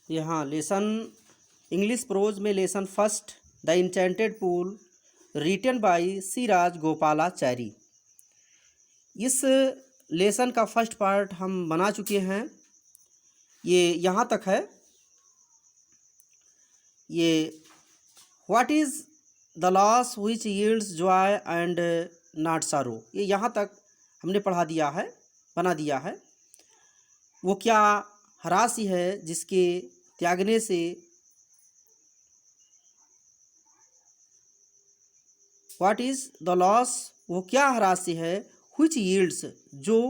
यहाँ lesson English prose में lesson first the enchanted pool written by C Rajagopalachari. इस lesson का first part हम बना चुके हैं, ये यहाँ तक है। ये what is the loss which yields Joy and not सारो, ये यहाँ तक हमने पढ़ा दिया है, बना दिया है। वो क्या हरासी है जिसके त्यागने से व्हाट इज़ द लॉस, वो क्या हरासी है व्हिच यील्ड्स, जो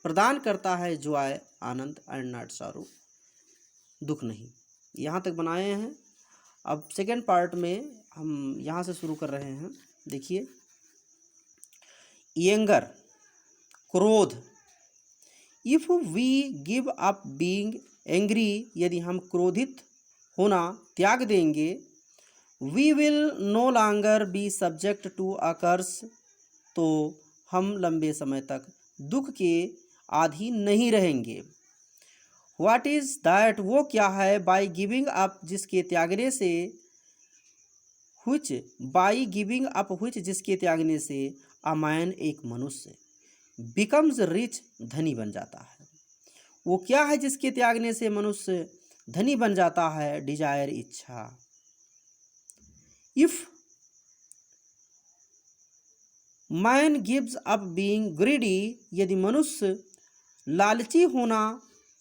प्रदान करता है जॉय आनंद एंड नॉट सारो, दुख नहीं। यहाँ तक बनाए हैं। अब सेकेंड पार्ट में हम यहाँ से शुरू कर रहे हैं। देखिए, एंगर क्रोध, if we give up being angry, यदि हम क्रोधित होना त्याग देंगे, we will no longer be subject to a curse, तो हम लंबे समय तक दुख के आधीन नहीं रहेंगे। व्हाट इज़ दैट, वो क्या है, बाई गिविंग अप, जिसके त्यागने से, which, by giving up which, जिसके त्यागने से, अ मैन, एक मनुष्य, बिकम्स रिच, धनी बन जाता है। वो क्या है जिसके त्यागने से मनुष्य धनी बन जाता है, डिजायर, इच्छा। If man gives up being greedy, यदि मनुष्य लालची होना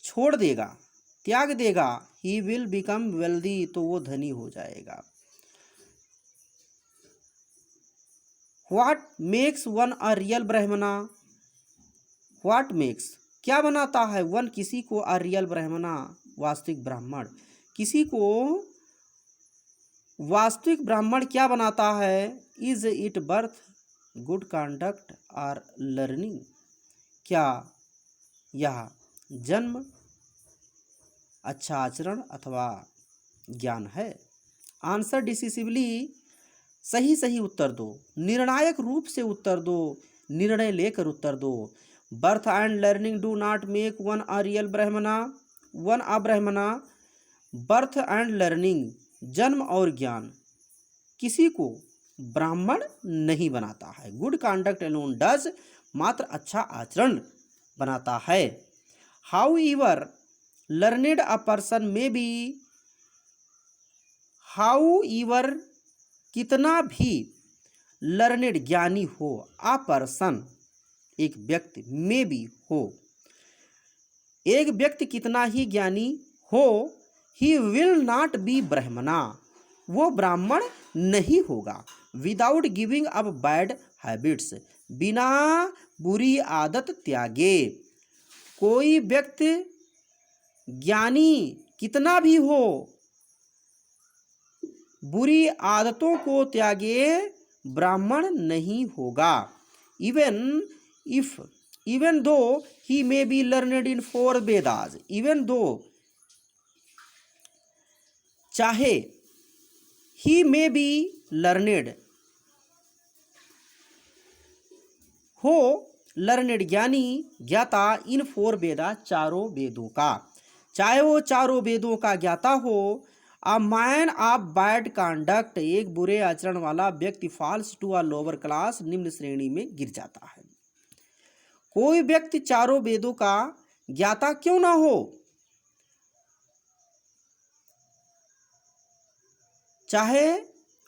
छोड़ देगा, त्याग देगा, ही विल बिकम वेल्दी, तो वो धनी हो जाएगा। What makes one a real ब्राह्मणा, व्हाट मेक्स, क्या बनाता है, वन, किसी को, अ रियल ब्राह्मणा, वास्तविक ब्राह्मण, किसी को वास्तविक ब्राह्मण क्या बनाता है, is it birth, good conduct और लर्निंग, क्या यह जन्म, अच्छा आचरण अथवा ज्ञान है। आंसर डिसिसिवली, सही सही उत्तर दो, निर्णायक रूप से उत्तर दो, निर्णय लेकर उत्तर दो। Birth and learning do not make one a real ब्राह्मणा, वन अ ब्राह्मणा। बर्थ एंड लर्निंग, जन्म और ज्ञान, किसी को ब्राह्मण नहीं बनाता है। गुड कंडक्ट एलोन डज, मात्र अच्छा आचरण बनाता है। How ever learned a person में बी, हाउ एवर, कितना भी, लर्नेड, ज्ञानी हो, अ पर्सन, एक व्यक्ति, में भी, हो, एक व्यक्ति कितना ही ज्ञानी हो, ही विल नॉट बी ब्राह्मणा, वो ब्राह्मण नहीं होगा। Without giving up bad habits, बिना बुरी आदत त्यागे, कोई व्यक्ति ज्ञानी कितना भी हो, बुरी आदतों को त्यागे, ब्राह्मण नहीं होगा। Even if, even though he may be learned in 4 Vedas, even though, चाहे, ही मे बी लर्नेड हो, लर्नेड ज्ञानी, ज्ञाता, इन 4 वेदा, चारों वेदों का, चाहे वो चारों वेदों का ज्ञाता हो। A man of bad conduct, एक बुरे आचरण वाला व्यक्ति, falls to a lower class, निम्न श्रेणी में गिर जाता है। कोई व्यक्ति चारों वेदों का ज्ञाता क्यों ना हो, चाहे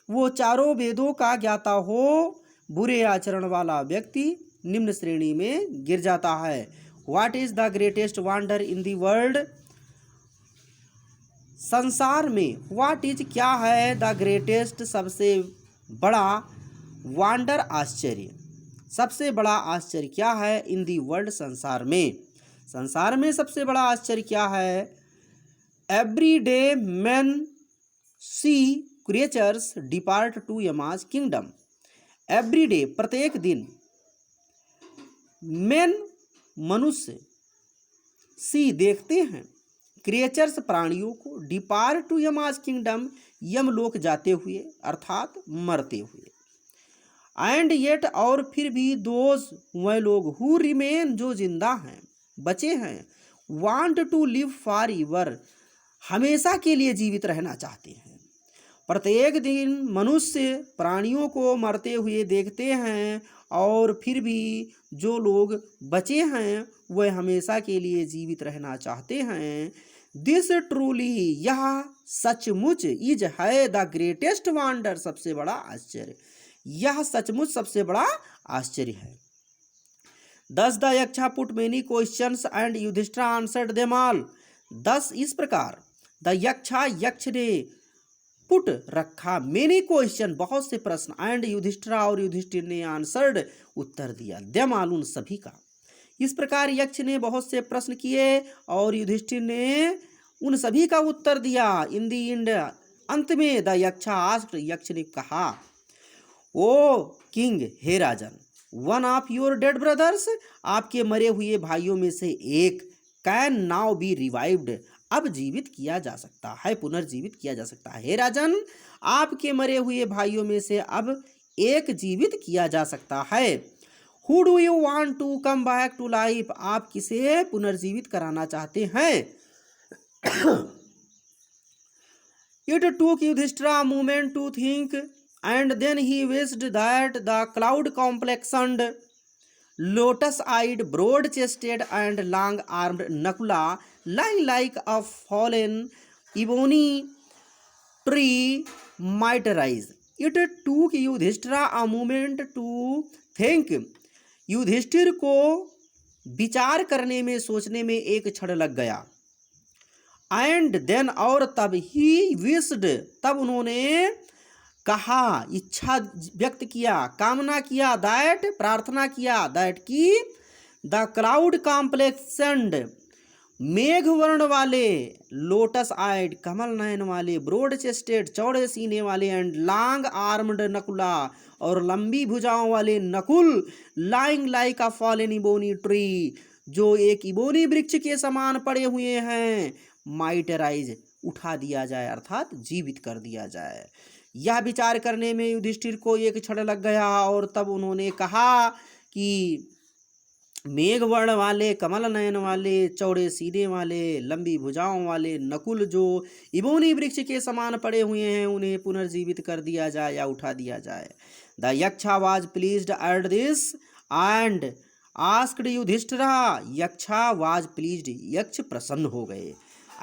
वो चारों वेदों का ज्ञाता हो, बुरे आचरण वाला व्यक्ति निम्न श्रेणी में गिर जाता है। What is the greatest wonder in the world, संसार में, व्हाट इज, क्या है, द ग्रेटेस्ट, सबसे बड़ा, वंडर, आश्चर्य, सबसे बड़ा आश्चर्य क्या है, इन दी वर्ल्ड, संसार में, संसार में सबसे बड़ा आश्चर्य क्या है। Every day man see creatures depart to Yama's kingdom, every day, प्रत्येक दिन, मैन, मनुष्य, सी, देखते हैं, क्रिएचर्स, प्राणियों को, डिपार्ट टू यमाज किंगडम, यमलोक जाते हुए, अर्थात मरते हुए। एंड येट, और फिर भी, दोज, वह लोग, हु रिमेन, जो जिंदा हैं, बचे हैं, want to live forever, हमेशा के लिए जीवित रहना चाहते हैं। प्रत्येक दिन मनुष्य प्राणियों को मरते हुए देखते हैं और फिर भी जो लोग बचे हैं वह हमेशा के लिए जीवित रहना चाहते हैं। दिस ट्रूली, यह सचमुच, इज है द ग्रेटेस्ट वंडर, सबसे बड़ा आश्चर्य। यह सचमुच सबसे बड़ा आश्चर्य है। Thus the Yaksha put many questions and Yudhishthira answered them all. Thus इस प्रकार द यक्षा, यक्ष ने पुट रखा, मेनी क्वेश्चन, बहुत से प्रश्न, एंड युधिष्ठिरा और युधिष्ठिर ने आंसर्ड, उत्तर दिया, देम ऑल, उन सभी का। इस प्रकार यक्ष ने बहुत से प्रश्न किए और युधिष्ठिर ने उन सभी का उत्तर दिया। इन दी एंड, अंत में द यक्षा आस्क्ड, यक्ष ने कहा, ओ किंग, हे राजन, one of your dead brothers, आपके मरे हुए भाइयों में से एक, कैन नाउ बी रिवाइव्ड, अब जीवित किया जा सकता है, पुनर्जीवित किया जा सकता है। हे राजन, आपके मरे हुए भाइयों में से अब एक जीवित किया जा सकता है। Who do you want to come back to life, आप किसे पुनर्जीवित कराना चाहते हैं? It took Yudhishthira a moment to think, and then he wished that the cloud complexioned, lotus-eyed, broad-chested and long-armed Nakula, lying like a fallen ebony tree, might rise. It took Yudhishthira a moment to think. Yudhishthir को विचार करने में, सोचने में एक क्षण लग गया। एंड देन, और तब, ही विस्ड, तब उन्होंने कहा, इच्छा व्यक्त किया, कामना किया, दैट, प्रार्थना किया, दैट की द क्लाउड कॉम्प्लेक्सेंड, मेघ वर्ण वाले, लोटस आइड, कमल नयन वाले, ब्रॉड चेस्टेड, चौड़े सीने वाले, एंड लॉन्ग आर्म्ड नकुला, और लंबी भुजाओं वाले नकुल, लाइंग लाइक अ फॉलन इबोनी ट्री, जो एक इबोनी वृक्ष के समान पड़े हुए हैं, माइट राइज, उठा दिया जाए, अर्थात जीवित कर दिया जाए। यह विचार करने में युधिष्ठिर को एक क्षण लग गया और तब उन्होंने कहा कि मेघ वर्ण वाले, कमल नयन वाले, चौड़े सीने वाले, लंबी भुजाओं वाले नकुल, जो इबोनी वृक्ष के समान पड़े हुए हैं, उन्हें पुनर्जीवित कर दिया जाए या उठा दिया जाए। The Yaksha was pleased at this and asked Yudhishthira, Yaksha was pleased, Yaksha प्रसन्न हो गए,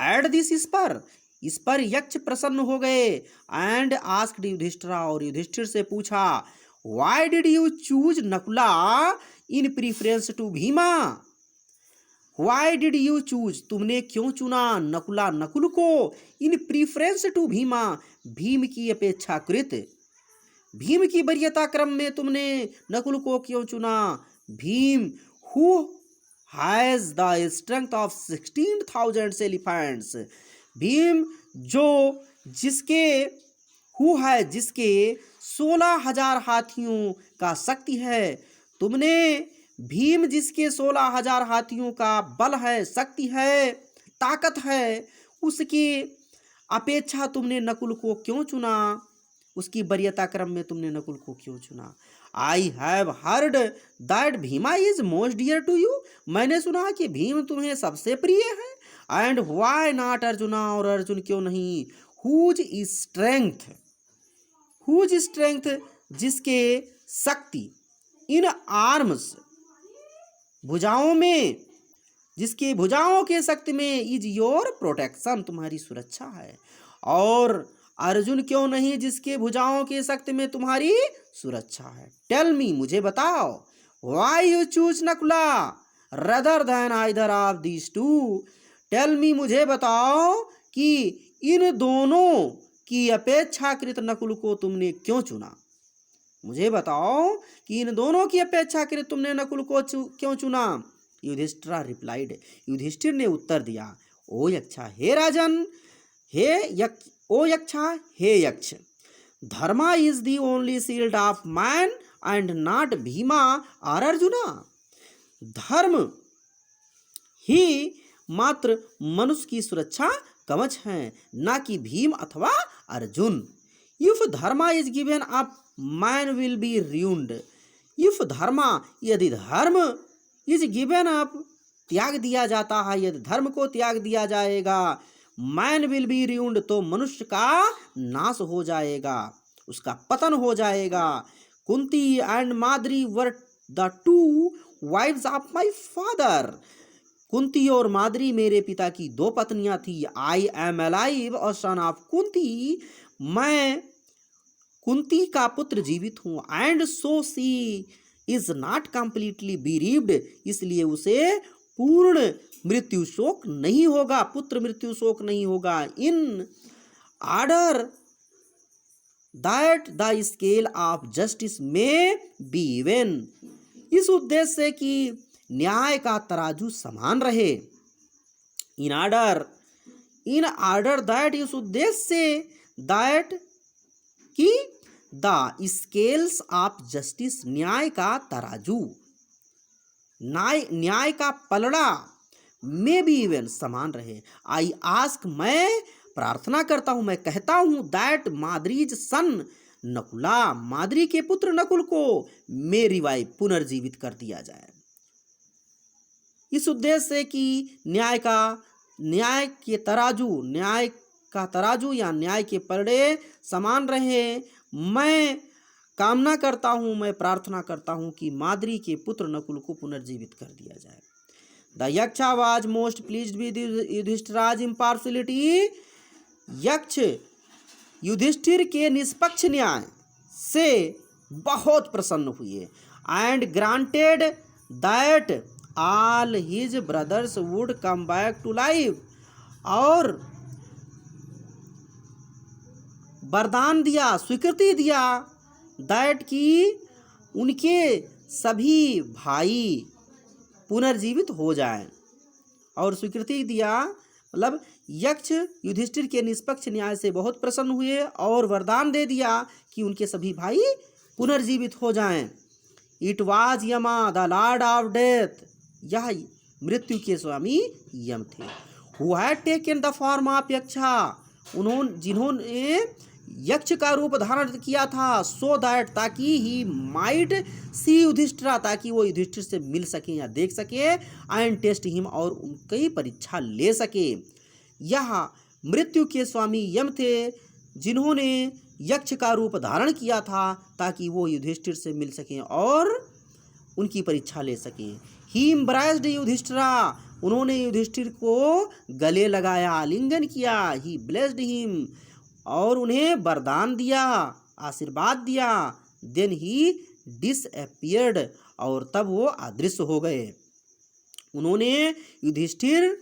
एट दिस, इस पर यक्ष प्रसन्न हो गए, एंड आस्क्ड युधिष्ठिरा, और युधिष्ठिर से पूछा, why did you choose Nakula in preference to Bhima, why did you choose, तुमने क्यों चुना नकुला, नकुल को, in preference to Bhima, Bhim की अपेक्षाकृत, भीम की वरीयता क्रम में तुमने नकुल को क्यों चुना? Bhim, who has the strength of 16,000 elephants, Bhim जो जिसके हु है, जिसके 16,000 हाथियों का शक्ति है, तुमने भीम जिसके 16,000 हाथियों का बल है, शक्ति है, ताकत है, उसकी अपेक्षा तुमने नकुल को क्यों चुना? उसकी वरीयता क्रम में तुमने नकुल को क्यों चुना? I have heard that Bhima is most dear to you, मैंने सुना कि भीम तुम्हें सबसे प्रिय है। एंड व्हाई नॉट अर्जुना, और अर्जुन क्यों नहीं? हुज स्ट्रेंथ, हुज स्ट्रेंथ, जिसके शक्ति, इन आर्म्स, भुजाओं में, जिसके भुजाओं के शक्ति में, इज योर प्रोटेक्शन, तुम्हारी सुरक्षा है। और अर्जुन क्यों नहीं, जिसके भुजाओं के शक्ति में तुम्हारी सुरक्षा है। टेल मी, मुझे बताओ, why you choose Nakula rather than either of these two, tell me, मुझे बताओ कि इन दोनों की अपेक्षाकृत नकुल को तुमने क्यों चुना? मुझे बताओ कि इन दोनों की अपेक्षाकृत तुमने नकुल को क्यों चुना? युधिष्ठिर रिप्लाइड, युधिष्ठिर ने उत्तर दिया, ओ यक्षा, हे राजन, ओ यक्षा, हे Yaksha, dharma is the only shield of man and not Bhima और अर्जुना, धर्म ही मात्र मनुष्य की सुरक्षा कवच है, ना कि भीम अथवा Arjun. If dharma is given up man will be ruined, if dharma, यदि धर्म, इज गिवन अप, त्याग दिया जाता है, यदि धर्म को त्याग दिया जाएगा, मैन विल बी ruined, तो मनुष्य का नाश हो जाएगा, उसका पतन हो जाएगा। Kunti and Madri were the two wives of my father, Kunti और माद्री मेरे पिता की दो पत्नियां थी। I am alive a son of Kunti, मैं कुंती का पुत्र जीवित हूं। And so she is not completely bereaved, इसलिए उसे पूर्ण मृत्यु शोक नहीं होगा, पुत्र मृत्यु शोक नहीं होगा। In order that the scale of justice में बी इवन, इस उद्देश्य से कि न्याय का तराजू समान रहे। इन ऑर्डर दैट, इस उद्देश्य से, दैट कि द स्केल्स ऑफ जस्टिस, न्याय का तराजू, न्याय का पलड़ा, में भी इवन समान रहे। आई आस्क, मैं प्रार्थना करता हूं, मैं कहता हूं, दैट माद्रीज सन नकुला, माद्री के पुत्र नकुल को मे रिवाइव, पुनर्जीवित कर दिया जाए। इस उद्देश्य से कि न्याय का तराजू या न्याय के पलड़े समान रहे, मैं कामना करता हूं, मैं प्रार्थना करता हूं कि माद्री के पुत्र नकुल को पुनर्जीवित कर दिया जाए। The Yaksha was most pleased with Yudhishthira's impartiality, Yaksha Yudhishthir के निष्पक्ष न्याय से बहुत प्रसन्न हुए। And granted that all his brothers would come back to life, और वरदान दिया, स्वीकृति दिया, दैट की उनके सभी भाई पुनर्जीवित हो जाएं, और स्वीकृति दिया मतलब यक्ष युधिष्ठिर के निष्पक्ष न्याय से बहुत प्रसन्न हुए और वरदान दे दिया कि उनके सभी भाई पुनर्जीवित हो जाएं। It was Yama the lord of death, यह मृत्यु के स्वामी यम थे। Who had taken the form of Yaksha, जिन्होंने यक्ष का रूप धारण किया था, सो दैट, ताकि ही माइट सी युधिष्ठिरा, ताकि वो युधिष्ठिर से मिल सके या देख सके, एंड टेस्ट हिम, और उनकी परीक्षा ले सके। यह मृत्यु के स्वामी यम थे, जिन्होंने यक्ष का रूप धारण किया था ताकि वो युधिष्ठिर से मिल सकें और उनकी परीक्षा ले सकें। ही एम्ब्रेस्ड युधिष्ठिरा, उन्होंने युधिष्ठिर को गले लगाया, आलिंगन किया। ही ब्लेस्ड हिम, और उन्हें वरदान दिया, आशीर्वाद दिया। देन ही डिसअपियर्ड, और तब वो अदृश्य हो गए। उन्होंने युधिष्ठिर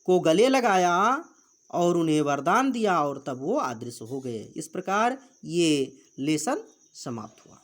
को गले लगाया और उन्हें वरदान दिया और तब वो अदृश्य हो गए। इस प्रकार ये लेसन समाप्त हुआ।